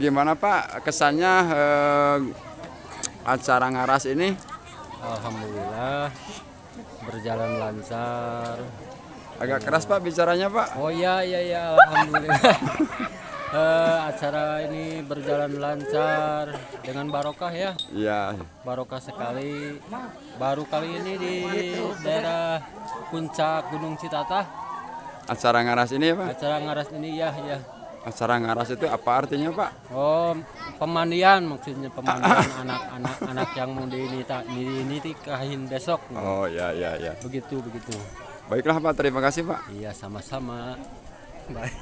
Gimana Pak kesannya acara ngaras ini? Alhamdulillah berjalan lancar. Agak keras Pak bicaranya Pak. Oh iya alhamdulillah. Acara ini berjalan lancar dengan barokah ya. Iya. Barokah sekali. Baru kali ini di daerah puncak Gunung Citatah. Acara ngaras ini ya Pak. Acara ngaras ini ya. Acara ngaras itu apa artinya Pak? Oh, pemandian maksudnya pemandian anak-anak yang mau dinikahin besok. Oh ya. Begitu. Baiklah Pak, terima kasih Pak. Iya, sama-sama. Baik.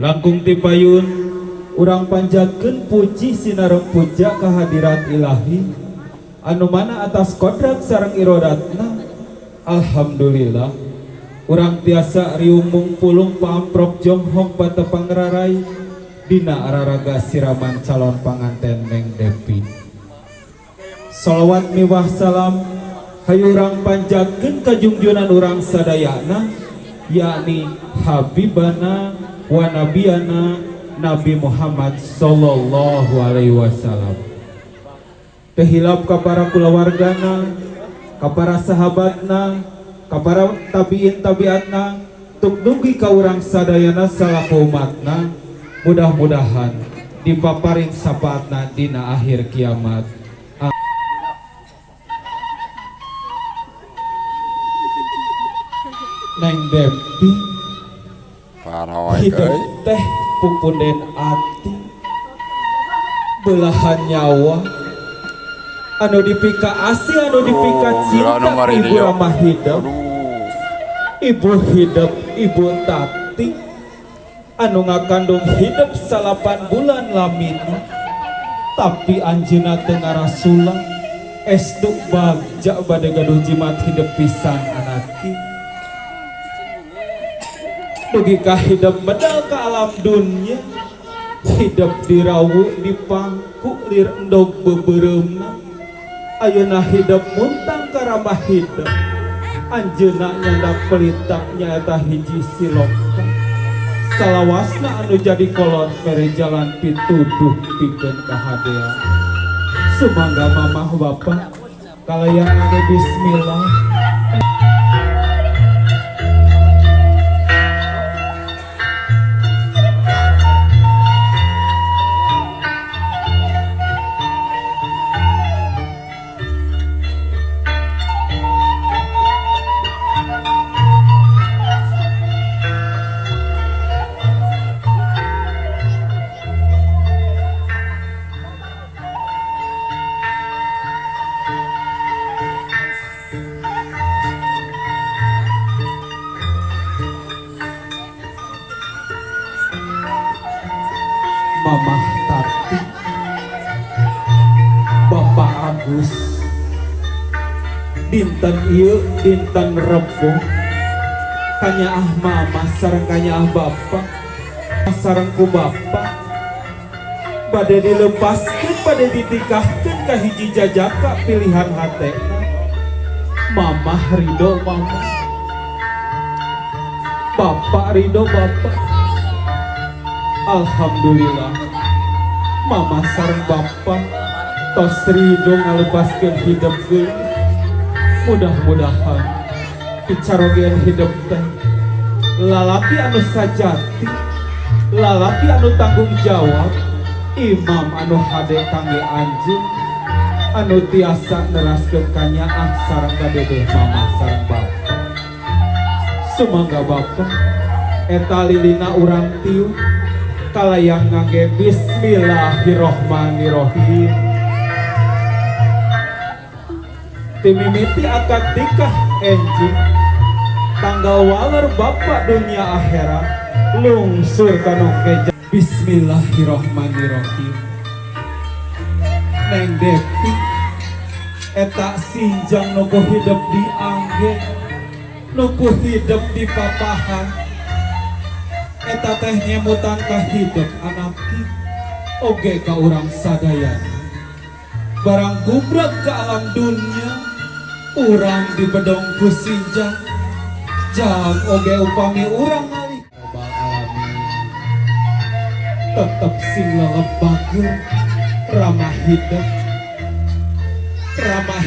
Langkung tipayun urang panjatkeun puji sinareng puja kehadirat ilahi anu mana atas kodrat sareng irodatna. Alhamdulillah urang tiasa riung mungpulung paamprok jonghong patepang rarai dina araraga siraman calon panganten Neng Depi. Shalawat miwah salam hayu urang panjatkeun ka junjunan urang sadayana yakni Habibana wa nabiyana Nabi Muhammad sallallahu alaihi wasallam. Tehilap ka para kulawargana, ka para sahabatna, ka para tabiin tabiatna, tuk dugi ka urang sadayana salaku umatna. Mudah-mudahan dipaparing sapaatna dina akhir kiamat. Neng Depi hidup teh pupunden ati belahan nyawa anu dipika asi anu dipika cinta ibu ramah hidup ibu hidup ibu tati anu ngakandung hidup 8 bulan lamina tapi anjeunna teu ngarasula esduk bagja bade gaduh jimat hidup pisan anaki dugi ka hidup medal ke alam dunia hidup dirawu di pangku lir endog bebereumna ayeuna hidup muntang karamah hidup anjeunna nyanda pelitak nyaeta hiji siloka salawasna anu jadi kolot mere jalan pituduh pikeun kahadean sumangga mamah bapak kalayan anu bismillah. Mamah Tati, Bapak Agus, dinten ieu dinten Rebo, kanyaah Mama sareng kanyaah Bapak, sareng ku Bapak, bade dilepaskeun bade ditikahkeun ka hiji jajaka pilihan hatena. Mamah ridho Mama, Bapak ridho Bapak. Alhamdulillah, Mama sareng Bapak tos ridho ngalepaskeun hidup geus. Mudah-mudahan picarogeun hidup teh lalaki anu sajati, lalaki anu tanggung jawab, imam anu hade kangge anjeun, anu tiasa neraskeun kanyaah sareng kadede Mama sareng Bapak. Sumangga Bapak eta lilina urang tiu kalayang ngangge bismillahirrohmanirrohim. Timimiti akad nikah enjing tanggal waler Bapak dunia akhirat lungsur kanu keja. Bismillahirrohmanirrohim. Neng Devi eta sinjang nuku hidup di angge, nuku hidup di papahan, eta teh nyemutan ka hidup anak kita oge ka urang sadayana. Barang gubrak ke alam dunia, urang di bedong kusinjang, jang oge upami urang ngalih Rabbal alamin. Tetep sing lelebageun ramah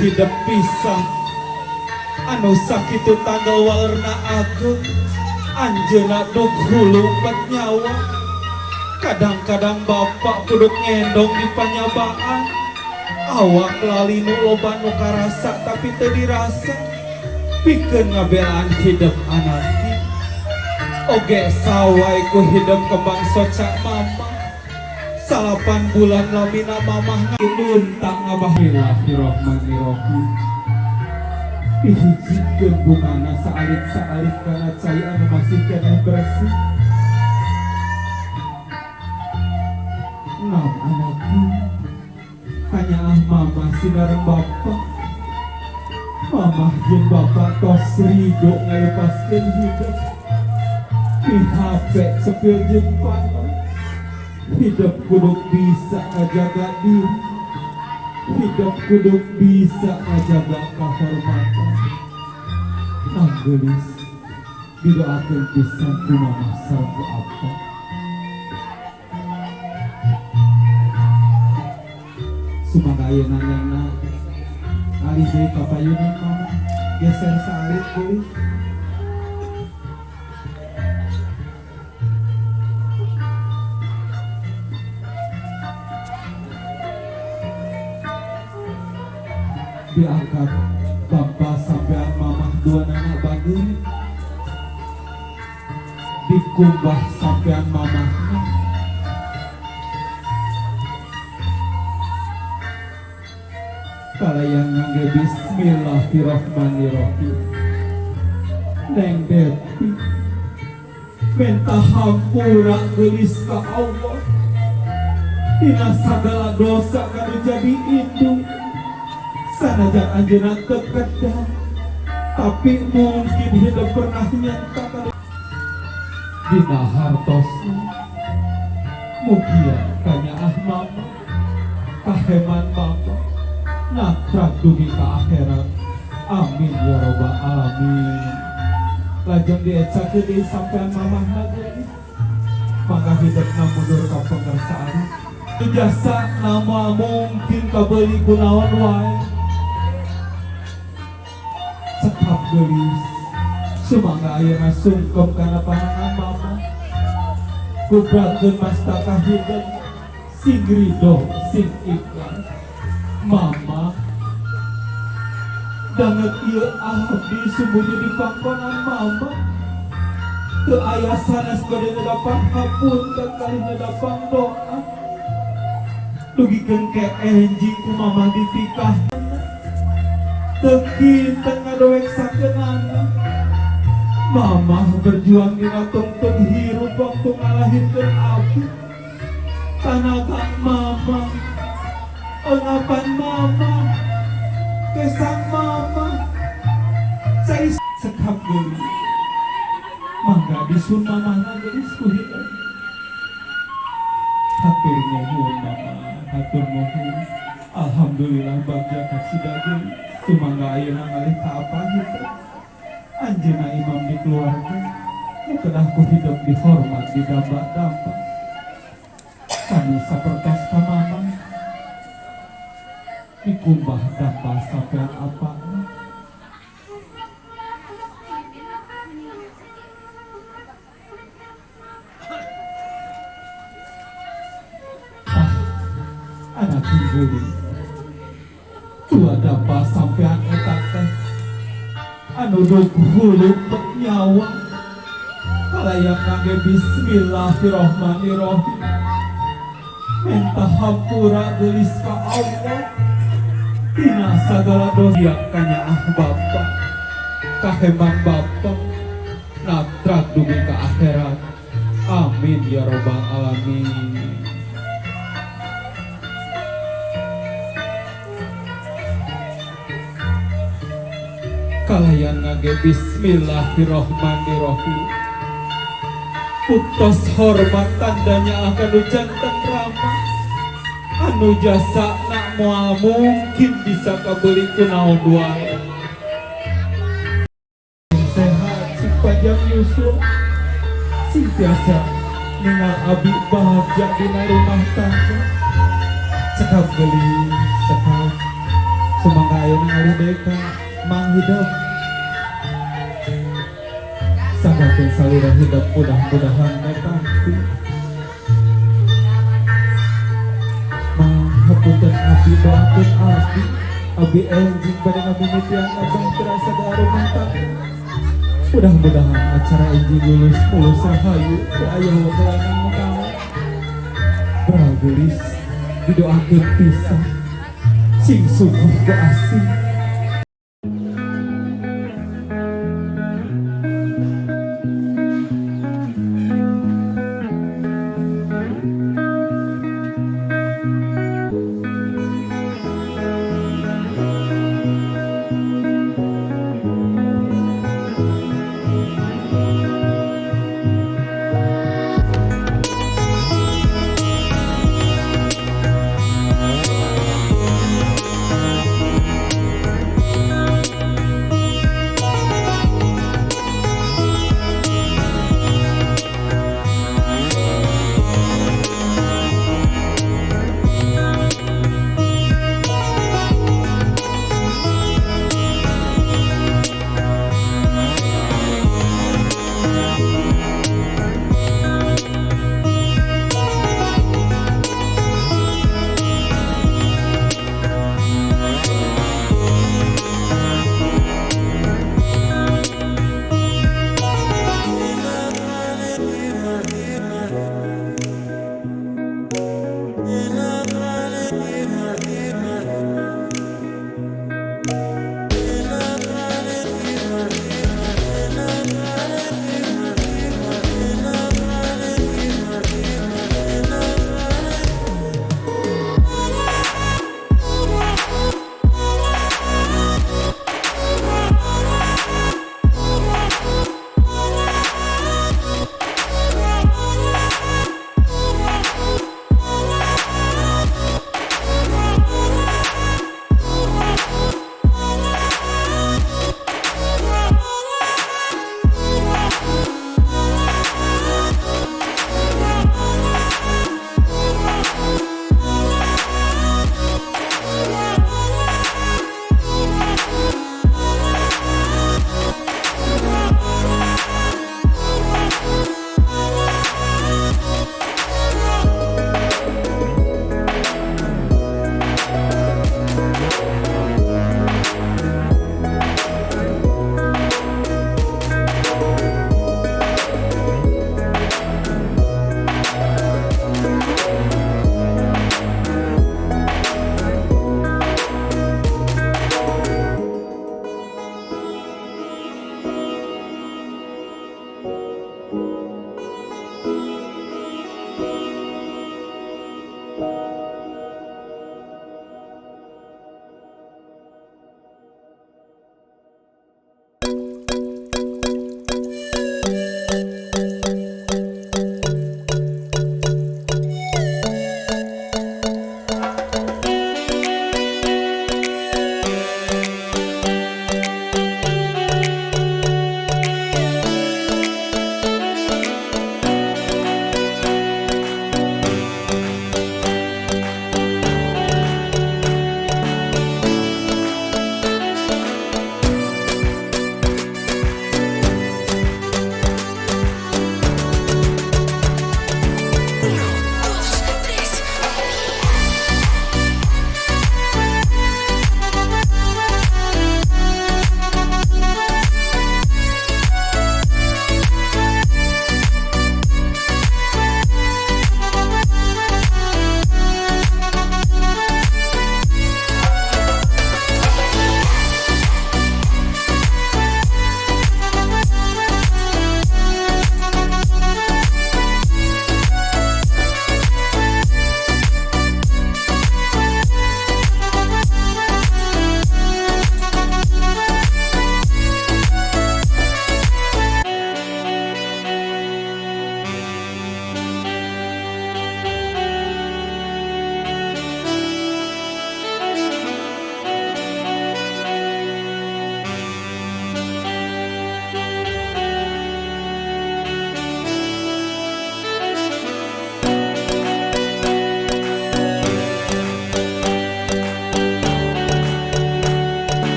hidup pisah, anu sakitu tanggal walerna agung, anjeunna dug hulu empat nyawa. Kadang-kadang Bapak kudu ngendong di panyabaan, awak lali nu loba nu karasa tapi teu dirasa, pikeun ngabelaan hidup anak kita. Oge sawai ku hidup kembang soca Mama, 8 bulan lamina Mamah ngiluntak ngabah. Bismillahirrohmanirrohim. Ihijikeun bungana saalit-saalit kana cai anu masih keneh bersih. Nam anakku kanyaah Mama sinareng Bapak, Mamah jeung Bapak tos ridho ngalepaskeun hidup di HP sepil jeung panah. Hidup kudu bisa ngajaga diri, hidup kudu bisa ngajaga kehormatan. Nanggelis didoakeun pisan ku Mamah sareng ku Abah. Sumangga ayeuna nengna alih deui ka payunan Mama, geser salit geulis. Diangkat Bapak sampean Mamah dua anak bageun, dikumbah sampean Mamahna, kalayang ngangge bismillahirrohmanirrohim. Neng Devi minta hampura geulis ka Allah dina sagala dosa kanu jadi indung. Sanajan anjeunna teu kedah, tapi mungkin hidup pernah nyata kanu dina hartosna. Mugia kanyaah Mama, kaheman Mama natrak dugi ka akhirat. Amin ya robbal alamin. Lajeng diecakeun deui sampean Mamahna geulis, mangga hidupna mundur ka pengersaan. Jasa nama mungkin kabeuli kunaon wae. Cekap geulis, sumangga ayeuna sungkem kana panangan Mama, kubrakeun mastaka hidup sing ridho sing ikhlas. Mama danget ieu abdi sembunyi di pangkonan Mama, teu aya sanes bade nedapang hapunten kali nedapang doa. Dugikeun ke enjing ku Mama ditikah, teu kitu ngadoeksakeunana. Mama berjuang dina tungtung hirup waktu ngalahirkeun abdi. tanaga mama, engapan mama, kesang mama, saya sekap geli, mangga disun mama gelis kuhian. Hatur nuhun mama, hatur nuhun. Alhamdulillah bagja kasida deui, sumangga ayeuna ngalih ka apa gitu. Anjeunna imam di keluarga, kedah ku hidup dihormat di dampak-dampak. Kami sapertos ka mama, dikumbah dampak sampean apa. Anak tungguli tua dapat sampean eta teh anu dug huluk nyawa kalayang ngage bismillahirrahmanirrahim minta hampura gelis ka Allah dina sagala dosa kanyaah Bapa kahemang Bapa natrak dugi ka akhirat amin ya robbal alamin. Kalayan ngage bismillahirrahmanirrahim putos hormat tandanya akan jantan ramah anu jasa nak moal mungkin bisa kabeli kunaon wae sehat si panjang yusuf sing biasa ningal abi bahagia dina rumah tangga sekap geli sekap sumangga ayeuna ngali deka mang hidup samakin salira hidup mudah-mudahan nepati mang hapunten abdi doakeun abdi enjing pada ngabimitian abang terasa da rumah tangga mudah-mudahan acara enjing lulus rahayu ke aya wagelangan mukawa bragelis didoakeun pisan sing sungguh ku asih.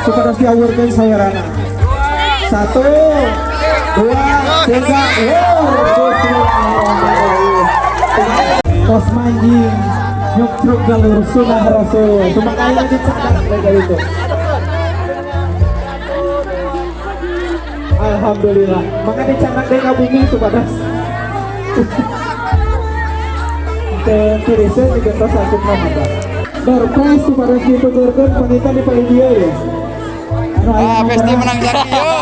supados diawurkeun sawerana. 1, 2, 3. Tos manjing nyuk truk galur sunah rasul. Cuma kaya dicatat kayak itu. Alhamdulillah. Maka dicatat dari bumi supados. Kirisan juga tos asuk Ramadan. Surprise supados dituturkeun panitia di Pak India ya. Pesti menang jadi yuk.